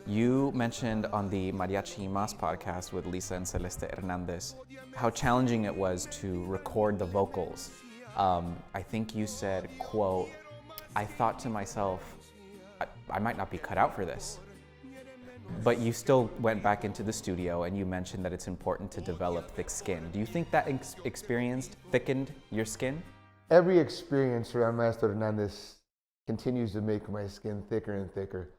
You mentioned on the Mariachi Mas podcast with Lisa and Celeste Hernández how challenging it was to record the vocals. I think you said, quote, I thought to myself, I might not be cut out for this. But you still went back into the studio and you mentioned that it's important to develop thick skin. Do you think that experience thickened your skin? Every experience around Maestro Hernández continues to make my skin thicker and thicker.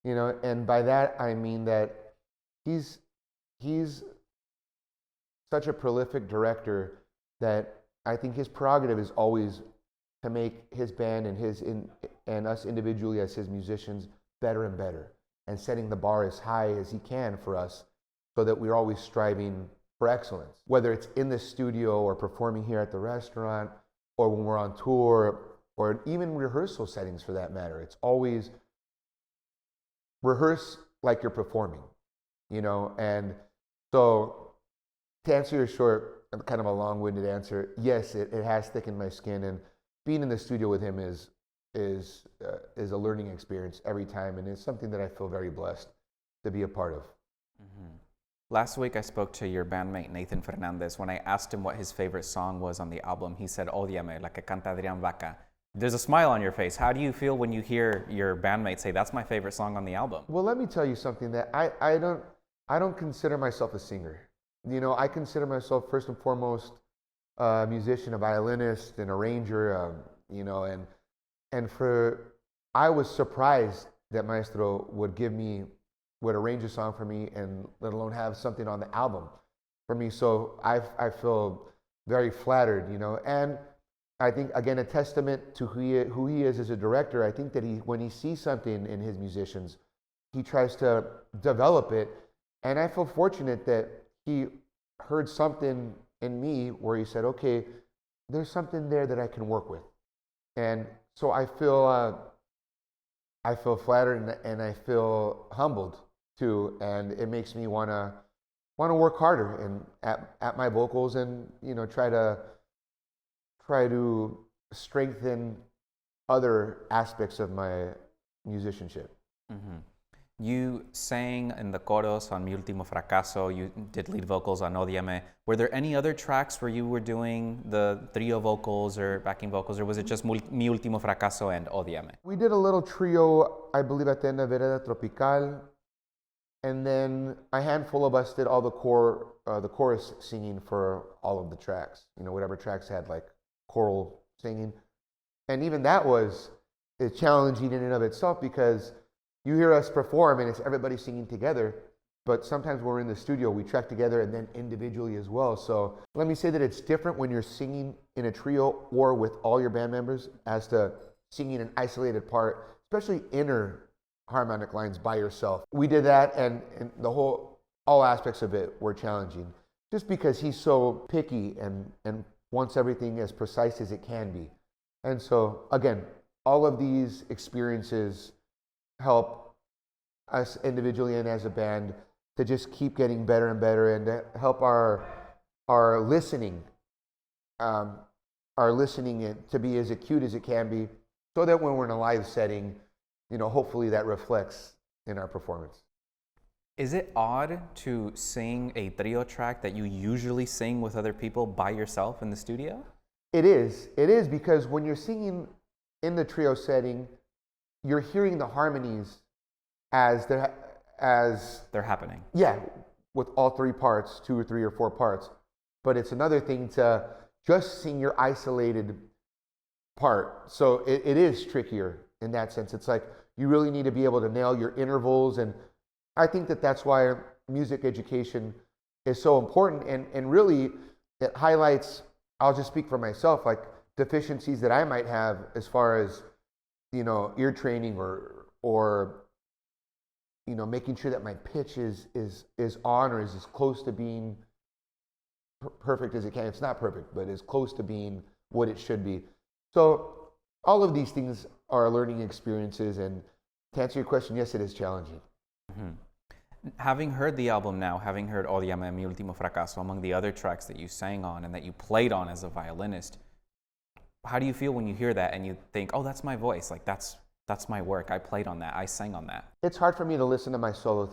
You know, and by that I mean that he's such a prolific director that I think his prerogative is always to make his band and us individually as his musicians better and better, and setting the bar as high as he can for us so that we're always striving for excellence. Whether it's in the studio or performing here at the restaurant or when we're on tour or even rehearsal settings for that matter, it's always rehearse like you're performing, you know? And so to answer your short, kind of a long-winded answer, yes, it has thickened my skin, and being in the studio with him is a learning experience every time, and it's something that I feel very blessed to be a part of. Mm-hmm. Last week I spoke to your bandmate Nathan Fernandez. When I asked him what his favorite song was on the album, he said Ódiame, la que canta Adrian Vaca. There's a smile on your face. How do you feel when you hear your bandmate say, that's my favorite song on the album? Well, let me tell you something, that I don't consider myself a singer. You know, I consider myself first and foremost a musician, a violinist, an arranger, you know, and I was surprised that Maestro would arrange a song for me, and let alone have something on the album for me. So I feel very flattered, you know, and I think, again, a testament to who he is as a director. I think that when he sees something in his musicians, he tries to develop it. And I feel fortunate that he heard something in me where he said, okay, there's something there that I can work with. And so I feel flattered and I feel humbled too. And it makes me want to work harder and at my vocals, and, you know, try to strengthen other aspects of my musicianship. Mm-hmm. You sang in the coros on Mi Último Fracaso. You did lead vocals on Ódiame. Were there any other tracks where you were doing the trio vocals or backing vocals, or was it just Mi Último Fracaso and Ódiame? We did a little trio, I believe, at the end of Vereda Tropical, and then a handful of us did all the chorus singing for all of the tracks. You know, whatever tracks had like choral singing, and even that was challenging in and of itself, because you hear us perform and it's everybody singing together, but sometimes when we're in the studio we track together and then individually as well. So let me say that it's different when you're singing in a trio or with all your band members as to singing an isolated part, especially inner harmonic lines by yourself. We did that, and all aspects of it were challenging, just because he's so picky and wants everything as precise as it can be. And so, again, all of these experiences help us individually and as a band to just keep getting better and better, and to help our listening to be as acute as it can be, so that when we're in a live setting, you know, hopefully that reflects in our performance. Is it odd to sing a trio track that you usually sing with other people by yourself in the studio? It is. It is, because when you're singing in the trio setting, you're hearing the harmonies as they're happening. Yeah, with all three parts, 2 or 3 or 4 parts. But it's another thing to just sing your isolated part. So it is trickier in that sense. It's like you really need to be able to nail your intervals, and I think that that's why music education is so important, and really it highlights, I'll just speak for myself, like deficiencies that I might have as far as, you know, ear training or you know, making sure that my pitch is on or is as close to being perfect as it can. It's not perfect, but as close to being what it should be. So all of these things are learning experiences, and to answer your question, yes, it is challenging. Mm-hmm. Having heard the album now, having heard Ódiame, Mi Último Fracaso, among the other tracks that you sang on and that you played on as a violinist, how do you feel when you hear that and you think, oh, that's my voice, like that's That's my work. I played on that. I sang on that. It's hard for me to listen to my solo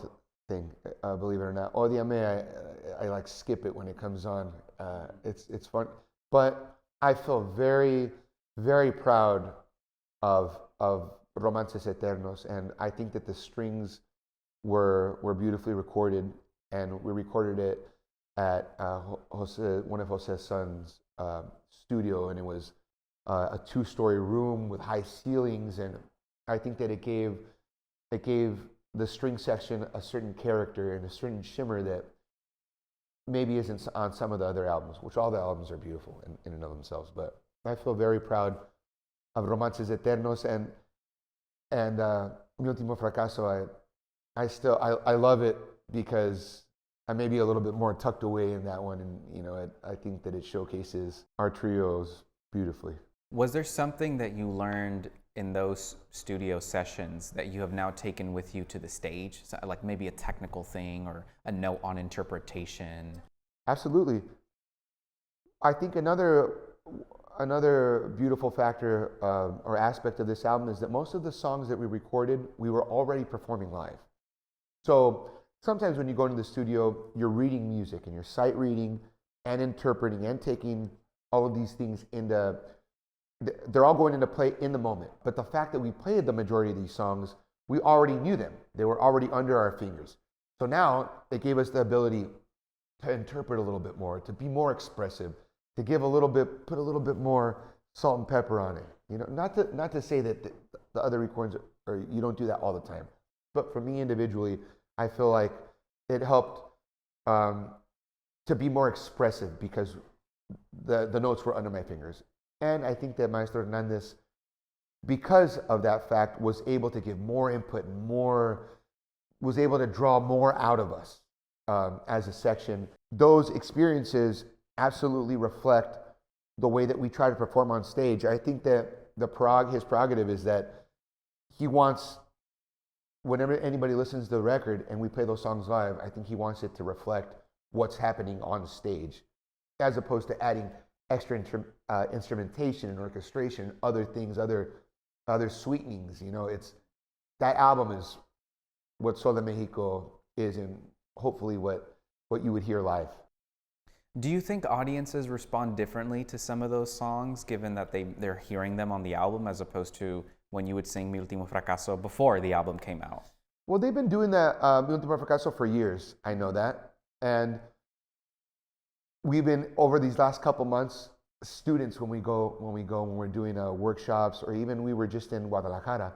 thing, believe it or not. Odiame, I like skip it when it comes on. It's fun, but I feel very, very proud of Romances Eternos, and I think that the strings were beautifully recorded, and we recorded it at one of Jose's son's studio, and it was a 2-story room with high ceilings, and I think that it gave the string section a certain character and a certain shimmer that maybe isn't on some of the other albums, which all the albums are beautiful in and of themselves. But I feel very proud of Romances Eternos and Mi Último Fracaso. I love it because I may be a little bit more tucked away in that one, and I think that it showcases our trios beautifully. Was there something that you learned in those studio sessions that you have now taken with you to the stage? So, like maybe a technical thing or a note on interpretation? Absolutely. I think another beautiful factor or aspect of this album is that most of the songs that we recorded, we were already performing live. So sometimes when you go into the studio, you're reading music and you're sight reading and interpreting and taking all of these things into, they're all going into play in the moment. But the fact that we played the majority of these songs, we already knew them. They were already under our fingers. So now it gave us the ability to interpret a little bit more, to be more expressive, to give put a little bit more salt and pepper on it. Not to say that the other recordings, or you don't do that all the time. But for me individually, I feel like it helped to be more expressive because the notes were under my fingers. And I think that Maestro Hernandez, because of that fact, was able to give more input and was able to draw more out of us as a section. Those experiences absolutely reflect the way that we try to perform on stage. I think that his prerogative is that he wants, whenever anybody listens to the record and we play those songs live, I think he wants it to reflect what's happening on stage, as opposed to adding extra instrumentation and orchestration, other things, other sweetenings. It's that album is what Sol de México is, and hopefully what you would hear live. Do you think audiences respond differently to some of those songs, given that they're hearing them on the album as opposed to when you would sing Mi Último Fracaso before the album came out? Well, they've been doing that Mi Último Fracaso for years. I know that, and we've been, over these last couple months, students when we're doing workshops, or even we were just in Guadalajara,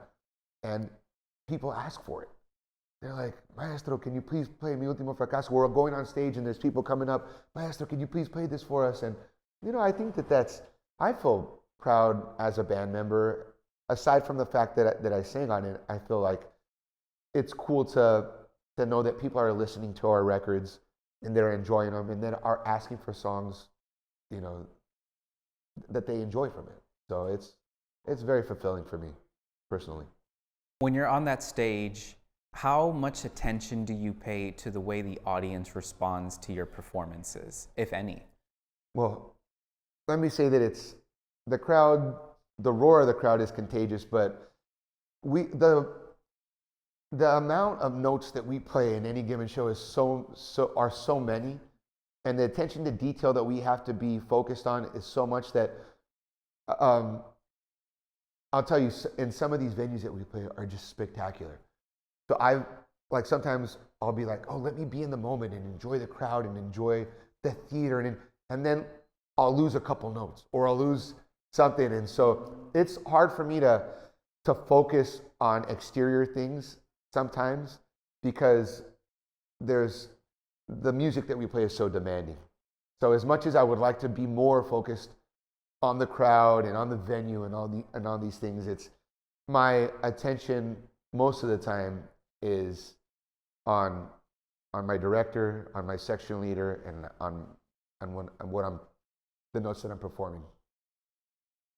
and people ask for it. They're like, Maestro, can you please play Mi Último Fracaso? We're going on stage and there's people coming up, Maestro, can you please play this for us? And I think I feel proud as a band member. Aside from the fact that I sang on it, I feel like it's cool to know that people are listening to our records and they're enjoying them, and then are asking for songs, that they enjoy from it. So it's very fulfilling for me, personally. When you're on that stage, how much attention do you pay to the way the audience responds to your performances, if any? Well, let me say that it's the crowd, the roar of the crowd is contagious, but the amount of notes that we play in any given show is so many, and the attention to detail that we have to be focused on is so much that I'll tell you, in some of these venues that we play are just spectacular. So sometimes I'll be like, oh, let me be in the moment and enjoy the crowd and enjoy the theater, and then I'll lose a couple notes or I'll lose something, and so it's hard for me to focus on exterior things sometimes, because the music that we play is so demanding. So as much as I would like to be more focused on the crowd and on the venue and all these things, it's my attention most of the time is on my director, on my section leader, and on the notes that I'm performing.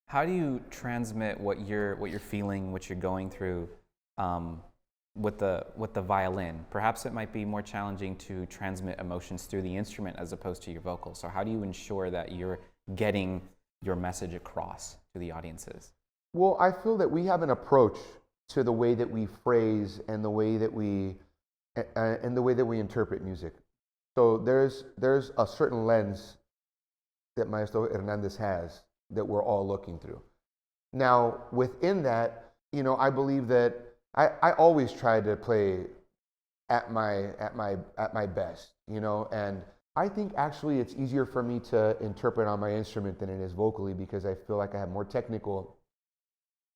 How do you transmit what you're feeling, what you're going through, with the violin? Perhaps it might be more challenging to transmit emotions through the instrument as opposed to your vocals. So how do you ensure that you're getting your message across to the audiences? Well, I feel that we have an approach to the way that we phrase and the way that we interpret music. So there's a certain lens that Maestro Hernandez has that we're all looking through. Now, within that, I believe that I always try to play at my best, and I think actually it's easier for me to interpret on my instrument than it is vocally, because I feel like I have more technical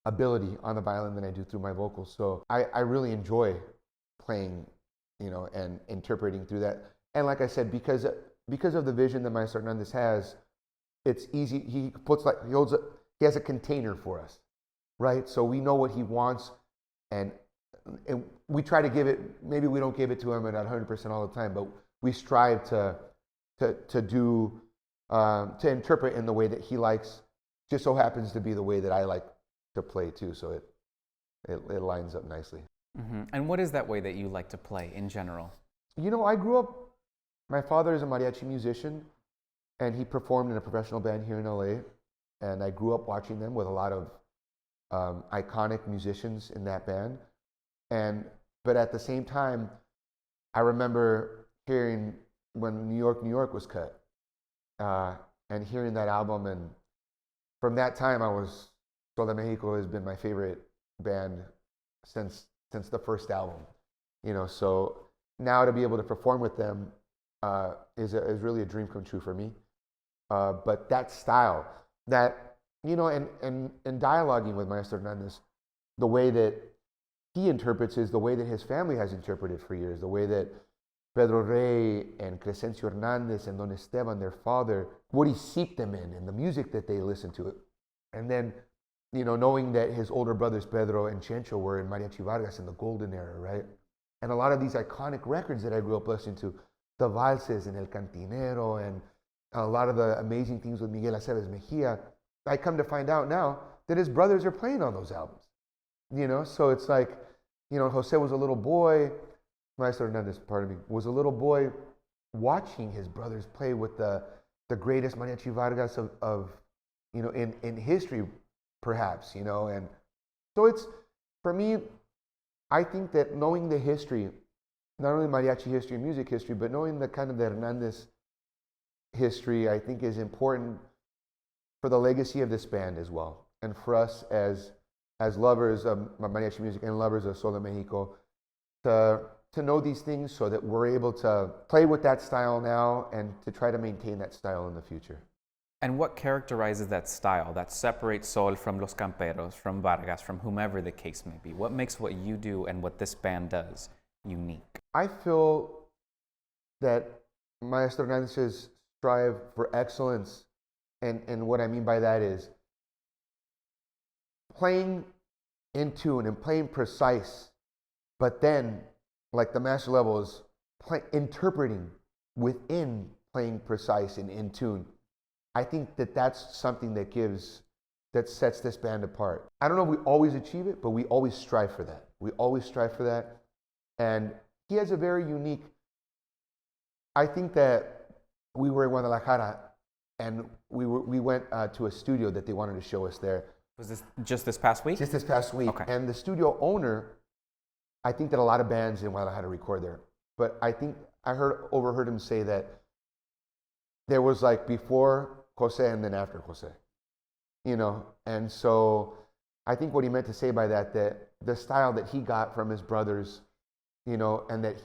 ability on the violin than I do through my vocals. So I really enjoy playing, and interpreting through that. And like I said, because of the vision that Maestro Hernandez has, it's easy. He has a container for us, right? So we know what he wants, and we try to give it. Maybe we don't give it to him at 100% all the time, but we strive to interpret in the way that he likes. Just so happens to be the way that I like to play too. So it lines up nicely. Mm-hmm. And what is that way that you like to play in general? I grew up. My father is a mariachi musician, and he performed in a professional band here in LA. And I grew up watching them with a lot of iconic musicians in that band. But at the same time, I remember hearing when New York was cut, and hearing that album. And from that time, Sol de México has been my favorite band since the first album. So now to be able to perform with them is really a dream come true for me. But that style, and dialoguing with Maestro Hernandez, the way that he interprets is the way that his family has interpreted for years, the way that Pedro Rey and Crescencio Hernandez and Don Esteban, their father, what he seeped them in the music that they listened to. And then, knowing that his older brothers, Pedro and Chencho, were in Mariachi Vargas in the golden era, right? And a lot of these iconic records that I grew up listening to, the valses and El Cantinero, and a lot of the amazing things with Miguel Aceves Mejia, I come to find out now that his brothers are playing on those albums. So it's like, Jose was a little boy, Maestro Hernandez, was a little boy watching his brothers play with the greatest Mariachi Vargas of in history, perhaps, and so it's, for me, I think that knowing the history, not only mariachi history and music history, but knowing the kind of the Hernandez history, I think is important for the legacy of this band as well. And for us as lovers of mariachi music and lovers of Sol de México, to know these things so that we're able to play with that style now and to try to maintain that style in the future. And what characterizes that style that separates Sol from Los Camperos, from Vargas, from whomever the case may be? What makes what you do and what this band does unique? I feel that Maestro Hernandez strive for excellence, and what I mean by that is playing in tune and playing precise, but then, like the master level, is interpreting within playing precise and in tune. I think that that's something that sets this band apart. I don't know if we always achieve it, but we always strive for that. We always strive for that. And he has a very unique, I think that we were in Guadalajara, and we went to a studio that they wanted to show us there. Was this just this past week? Just this past week. Okay. And the studio owner, I think that a lot of bands in Guadalajara record there. But I think I overheard him say that there was like before Jose and then after Jose, and so I think what he meant to say by that the style that he got from his brothers, and that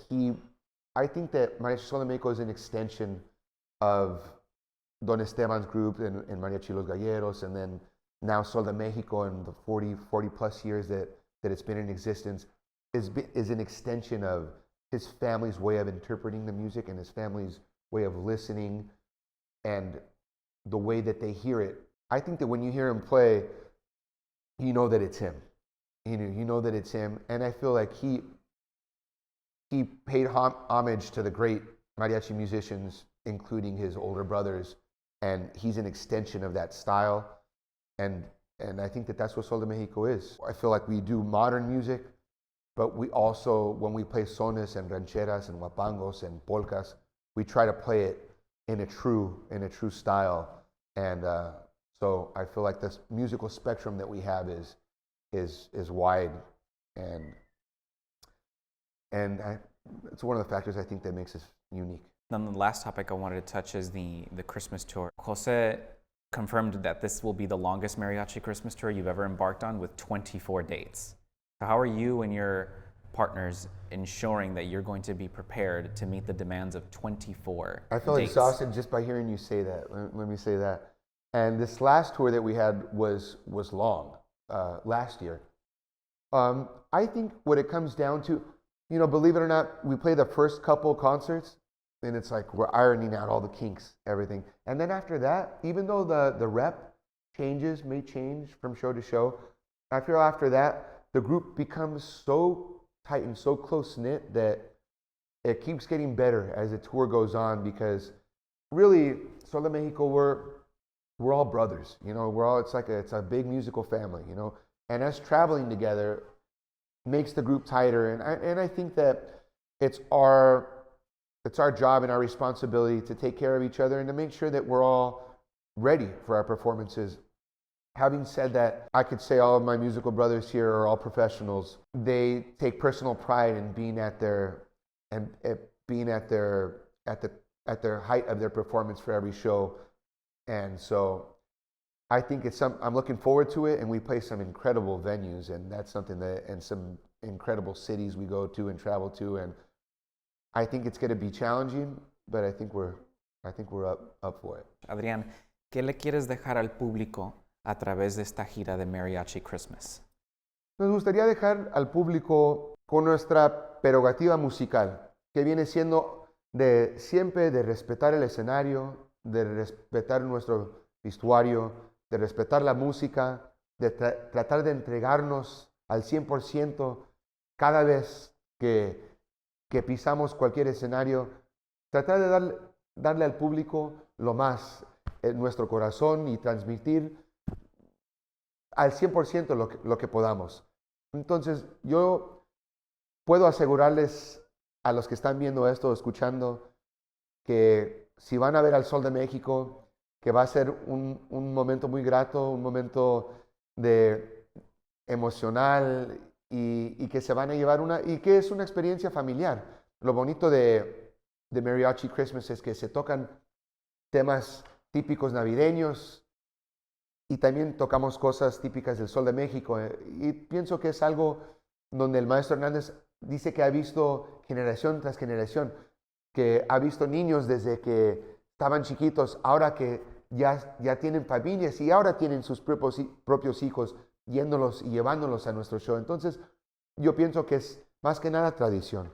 I think that Mariachi Sol de México is an extension of Don Esteban's group and Mariachi Los Galleros, and then now Sol de México, and the 40 plus years that it's been in existence is an extension of his family's way of interpreting the music and his family's way of listening and the way that they hear it. I think that when you hear him play, you know that it's him. You know that it's him. And I feel like he paid homage to the great mariachi musicians, including his older brothers, and he's an extension of that style. And I think that that's what Sol de México is. I feel like we do modern music, but we also, when we play sones and rancheras and huapangos and polkas, we try to play it in a true style. And so I feel like this musical spectrum that we have is wide and it's one of the factors I think that makes us unique. Then the last topic I wanted to touch is the Christmas tour. Jose confirmed that this will be the longest Mariachi Christmas tour you've ever embarked on, with 24 dates. So how are you and your partners ensuring that you're going to be prepared to meet the demands of 24 I feel dates? exhausted just by hearing you say that. Let me say that. And this last tour that we had was long, last year. I think what it comes down to, you know, believe it or not, we play the first couple concerts, and it's like we're ironing out all the kinks, everything. And then after that, even though the rep may change from show to show, I feel after that, the group becomes so tight and so close-knit that it keeps getting better as the tour goes on, because really, Sol de México, we're all brothers, you know, it's a big musical family, you know, and us traveling together makes the group tighter. And I think that it's our job and our responsibility to take care of each other and to make sure that we're all ready for our performances. Having said that, I could say all of my musical brothers here are all professionals. They take personal pride in being at their height of their performance for every show. And so I think I'm looking forward to it, and we play some incredible venues, and that's something and some incredible cities we go to and travel to, and I think it's going to be challenging, but I think we're up for it. Adrián, ¿qué le quieres dejar al público a través de esta gira de Mariachi Christmas? Nos gustaría dejar al público con nuestra prerrogativa musical, que viene siendo siempre de respetar el escenario, de respetar nuestro vestuario, de respetar la música, de tratar de entregarnos al 100% cada vez que pisamos cualquier escenario, tratar de darle al público lo más en nuestro corazón y transmitir al 100% lo que podamos. Entonces, yo puedo asegurarles a los que están viendo esto o escuchando que si van a ver al Sol de México, que va a ser un momento muy grato, un momento emocional, y que se van a llevar y que es una experiencia familiar. Lo bonito de Merry-Achi Christmas es que se tocan temas típicos navideños y también tocamos cosas típicas del Sol de México. Y pienso que es algo donde el maestro Hernández dice que ha visto generación tras generación, que ha visto niños desde que estaban chiquitos, ahora que ya tienen familias y ahora tienen sus propios hijos, yéndolos y llevándolos a nuestro show. Entonces, yo pienso que es más que nada tradición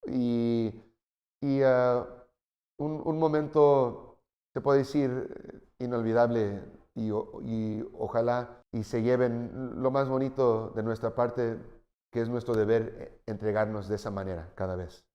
y un momento, se puede decir, inolvidable, y ojalá y se lleven lo más bonito de nuestra parte, que es nuestro deber entregarnos de esa manera cada vez.